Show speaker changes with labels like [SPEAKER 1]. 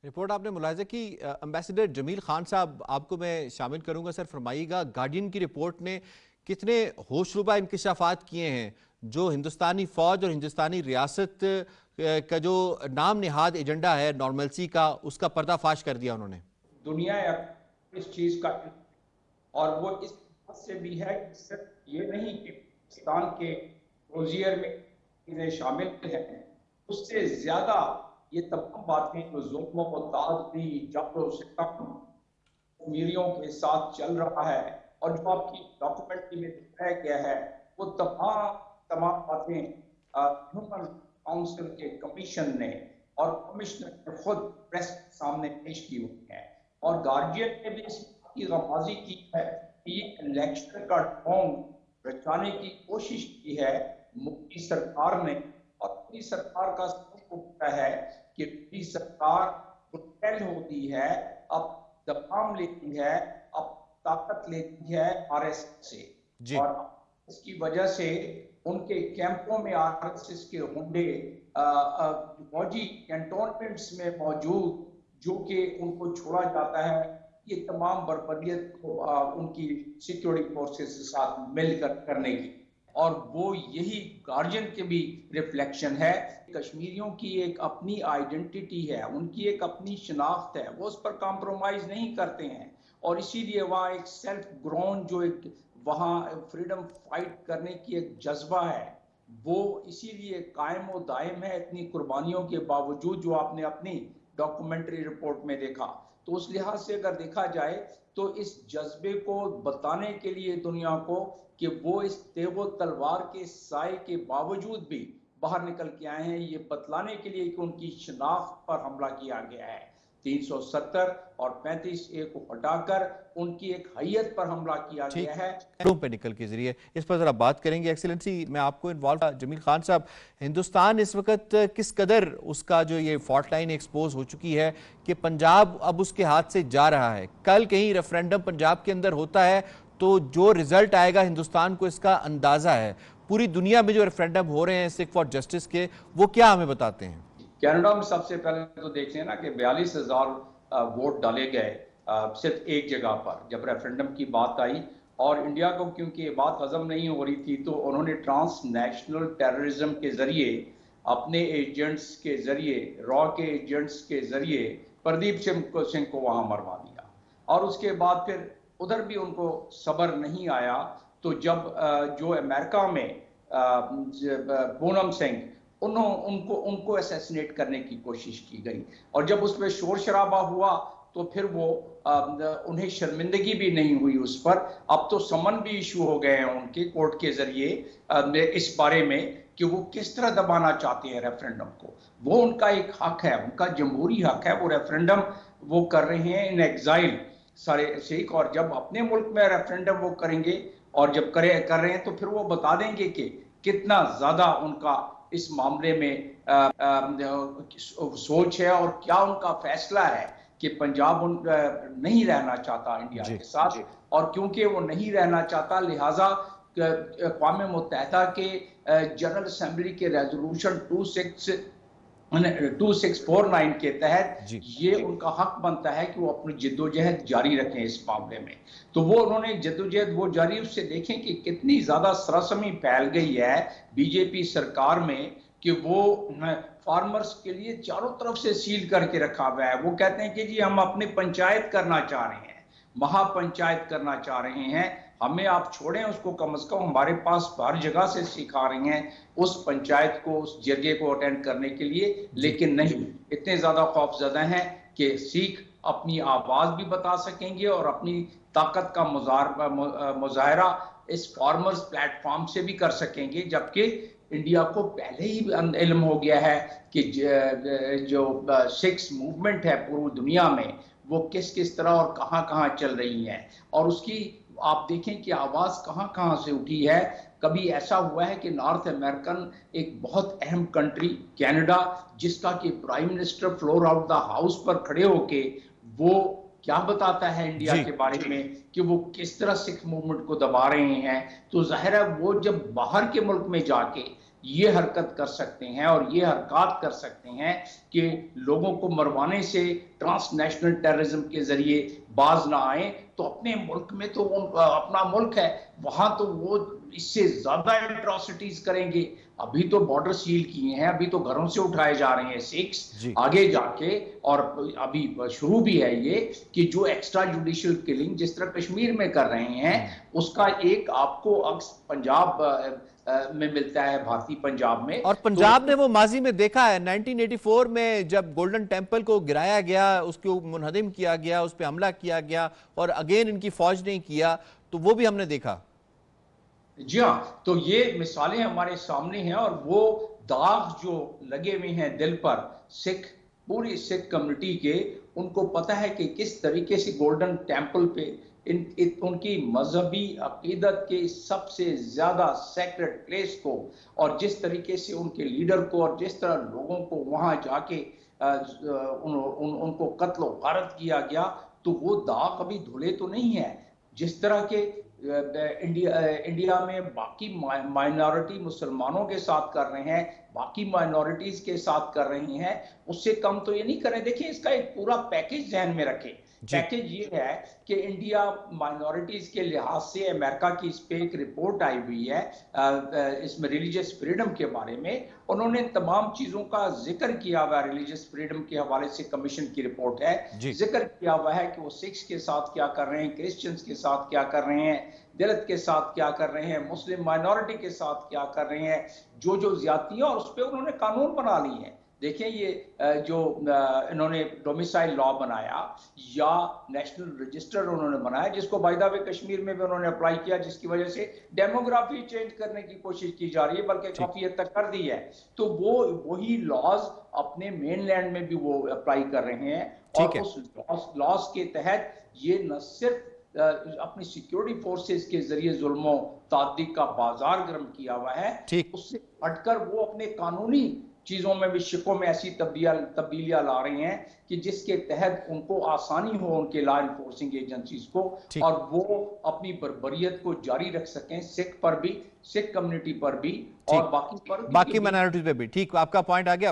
[SPEAKER 1] Report आपने मुलाहिजा की। Ambassador Jameel Khan साहब, आपको मैं शामिल करूंगा। सर फरमाइएगा, गार्डियन की रिपोर्ट ने कितने होशरुबा इंकशाफात किए हैं जो हिंदुस्तानी फौज और हिंदुस्तानी रियासत का जो नाम निहाद एजेंडा है नॉर्मलसी का, उसका पर्दाफाश कर दिया उन्होंने।
[SPEAKER 2] दुनिया इस चीज का, और वो इस बात से भी है कि सिर्फ ये नहीं कि पाकिस्तान के रोजियर में चीजें शामिल हैं, उससे ज्यादा ये तमाम बातें जो जुल्म व तादरी जबर सितम कश्मीरियों के साथ चल रहा है और जो आपकी डॉक्यूमेंट्री में दिखाया गया है, वो तमाम तमाम बातें ह्यूमन काउंसिल के कमीशन ने और कमिश्नर ने खुद प्रेस के सामने पेश की हुई है। और गार्जियन ने भी इस बात की गवाही की है कि इलेक्शन का ढोंग रचाने की कोशिश की है मोदी सरकार ने। और मोदी सरकार का पता है कि मोदी सरकार ब्रुटल होती है, अब दबाव लेती है, अब ताकत लेती है आरएसएस से,
[SPEAKER 1] जी
[SPEAKER 2] और इसकी वजह से उनके कैंपों में आरएसएस के गुंडे फौजी कैंटोनमेंट्स में मौजूद, जो कि उनको छोड़ा जाता है, ये तमाम बर्बरियत को उनकी सिक्योरिटी फोर्सेस के साथ मिलकर करने की, और वो यही गार्जियन के भी रिफ्लेक्शन है। कश्मीरियों की एक अपनी आइडेंटिटी है, उनकी एक अपनी शनाख्त है, वो उस पर कॉम्प्रोमाइज नहीं करते हैं, और इसीलिए वहाँ एक सेल्फ ग्रोन जो एक वहाँ फ्रीडम फाइट करने की एक जज्बा है, वो इसीलिए कायम और दायम है इतनी कुर्बानियों के बावजूद, जो आपने अपनी डॉक्यूमेंट्री रिपोर्ट में देखा। तो उस लिहाज से अगर देखा जाए तो इस जज्बे को बताने के लिए दुनिया को कि वो इस तेगो तलवार के साए के बावजूद भी बाहर निकल के आए हैं, ये बतलाने के लिए कि उनकी शनाख्त पर हमला किया गया है। 370 और 35A को हटाकर उनकी एक हैयत पर हमला किया
[SPEAKER 1] ठीक
[SPEAKER 2] गया है।
[SPEAKER 1] पे निकल के जरिए इस पर जरा बात करेंगे। एक्सीलेंसी, मैं आपको इन्वॉल्व, जमील खान साहब, हिंदुस्तान इस वक्त किस कदर उसका जो ये फॉल्ट लाइन एक्सपोज हो चुकी है कि पंजाब अब उसके हाथ से जा रहा है। कल कहीं रेफरेंडम पंजाब के अंदर होता है तो जो रिजल्ट आएगा हिंदुस्तान को इसका अंदाजा है। पूरी दुनिया में जो रेफरेंडम हो रहे हैं सिख फॉर जस्टिस के, वो क्या हमें बताते हैं?
[SPEAKER 2] कनाडा में सबसे पहले तो देखते हैं ना कि 42,000 वोट डाले गए सिर्फ एक जगह पर जब रेफरेंडम की बात आई, और इंडिया को क्योंकि ये बात हजम नहीं हो रही थी, तो उन्होंने ट्रांसनेशनल टेररिज्म के जरिए, अपने एजेंट्स के जरिए, रॉ के एजेंट्स के जरिए प्रदीप सिंह को वहां मरवा दिया। और उसके बाद फिर उधर भी उनको सब्र नहीं आया, तो जब जो अमेरिका में पूनम सिंह, उनको उनको असैसिनेट करने की कोशिश की गई, और जब उसमें शोर शराबा हुआ तो फिर वो उन्हें शर्मिंदगी भी नहीं हुई उस पर। अब तो समन भी इशू हो गए हैं उनके कोर्ट के जरिए इस बारे में कि वो किस तरह दबाना चाहते हैं रेफरेंडम को। वो उनका एक हक है, उनका जमहूरी हक है, वो रेफरेंडम वो कर रहे हैं इन एग्जाइल सारे सिख, और जब अपने मुल्क में रेफरेंडम वो करेंगे और जब कर रहे हैं तो फिर वो बता देंगे कि कितना ज्यादा उनका इस मामले में सोच है और क्या उनका फैसला है कि पंजाब नहीं रहना चाहता इंडिया के साथ। और क्योंकि वो नहीं रहना चाहता, लिहाजा अक़वाम मुत्तहिदा के जनरल असेंबली के रेजोल्यूशन 2649 के तहत ये उनका हक बनता है कि वो अपनी जिद्दोजहद जारी रखें इस मामले में। तो वो उन्होंने जिद्दोजहद वो जारी, उससे देखें कि कितनी ज्यादा सरसमी फैल गई है बीजेपी सरकार में कि वो फार्मर्स के लिए चारों तरफ से सील करके रखा हुआ है। वो कहते हैं कि जी हम अपनी पंचायत करना चाह रहे हैं, महापंचायत करना चाह रहे हैं, हमें आप छोड़ें उसको, कम से कम हमारे पास हर जगह से सिखा रही हैं उस पंचायत को, उस जरिए को अटेंड करने के लिए। लेकिन नहीं, इतने ज्यादा खौफजदा हैं कि सिख अपनी आवाज भी बता सकेंगे और अपनी ताकत का मुजाहरा इस फार्मर्स प्लेटफॉर्म से भी कर सकेंगे, जबकि इंडिया को पहले ही इल्म हो गया है कि जो सिक्स मूवमेंट है पूरी दुनिया में, वो किस किस तरह और कहां कहां चल रही है, और उसकी आप देखें कि आवाज कहां कहां से उठी है। कभी ऐसा हुआ है कि नॉर्थ अमेरिकन एक बहुत अहम कंट्री कनाडा, जिसका कि prime minister floor out the house पर खड़े होके वो क्या बताता है इंडिया के बारे में कि वो किस तरह सिख मूवमेंट को दबा रहे हैं, तो जाहिर है वो जब बाहर के मुल्क में जाके ये हरकत कर सकते हैं और ये हरकत कर सकते हैं कि लोगों को मरवाने से ट्रांसनेशनल टेररिज्म के जरिए बाज ना आए, तो अपने मुल्क में तो अपना मुल्क है, वहां तो वो इससे ज्यादा एट्रॉसिटीज करेंगे। अभी तो बॉर्डर सील किए हैं, अभी तो घरों से उठाए जा रहे हैं सिक्स, आगे जाके और अभी शुरू भी है ये कि जो एक्स्ट्रा जुडिशियल किलिंग जिस तरह कश्मीर में कर रहे हैं, उसका एक आपको अक्स पंजाब में मिलता है, भारतीय पंजाब में।
[SPEAKER 1] और पंजाब ने वो माजी में देखा है 1984 में जब गोल्डन टेम्पल को गिराया गया, उसको मुनहदिम किया गया, उस पर हमला किया गया और अगेन इनकी फौज ने किया, तो वो भी हमने देखा।
[SPEAKER 2] जी हाँ, तो ये मिसालें हमारे सामने हैं और वो दाग जो लगे हुए हैं दिल पर पूरी सिख कम्युनिटी के, उनको पता है कि किस तरीके से गोल्डन टेम्पल पे उनकी मजहबी अकीदत के सबसे ज्यादा सेक्रेड प्लेस को और जिस तरीके से उनके लीडर को और जिस तरह लोगों को वहां जाके उनको कत्ल गारत किया गया, तो वो दाग अभी धुले तो नहीं है। जिस तरह के इंडिया में बाकी माइनॉरिटी मुसलमानों के साथ कर रहे हैं, बाकी माइनॉरिटीज के साथ कर रही हैं, उससे कम तो ये नहीं करें। देखिए, इसका एक पूरा पैकेज ध्यान में रखें। पैकेज ये है कि इंडिया माइनॉरिटीज के लिहाज से, अमेरिका की इस पे एक रिपोर्ट आई हुई है इसमें रिलीजियस फ्रीडम के बारे में, उन्होंने तमाम चीजों का जिक्र किया हुआ है। रिलीजियस फ्रीडम के हवाले से कमीशन की रिपोर्ट है, जिक्र किया हुआ है कि वो सिख्स के साथ क्या कर रहे हैं, क्रिश्चियंस के साथ क्या कर रहे हैं, दलित के साथ क्या कर रहे हैं, मुस्लिम माइनॉरिटी के साथ क्या कर रहे हैं, जो जो ज्यादतियां, और उस पर उन्होंने कानून बना ली है। देखिए, ये जो इन्होंने डोमिसाइल लॉ बनाया या नेशनल रजिस्टर उन्होंने बनाया, जिसको बाय द वे कश्मीर में भी उन्होंने अप्लाई किया, जिसकी वजह से डेमोग्राफी चेंज करने की कोशिश की जा रही है, बल्कि काफी हद तक कर दी है। तो वो वही लॉज अपने मेनलैंड में भी वो अप्लाई कर रहे हैं, और उस लॉज के तहत ये न सिर्फ अपनी सिक्योरिटी फोर्सेस के जरिए जुल्मों ताद्दीक का बाजार गर्म किया हुआ है, उससे हटकर वो अपने कानूनी चीजों में भी, शिकों में ऐसी तब्दीलियां ला रही हैं कि जिसके तहत उनको आसानी हो उनके लॉ इन्फोर्सिंग एजेंसीज को, और वो अपनी बर्बरियत को जारी रख सकें, सिख पर भी, सिख कम्युनिटी पर भी और बाकी पर,
[SPEAKER 1] बाकी माइनॉरिटीज पे भी। ठीक, आपका पॉइंट आ गया।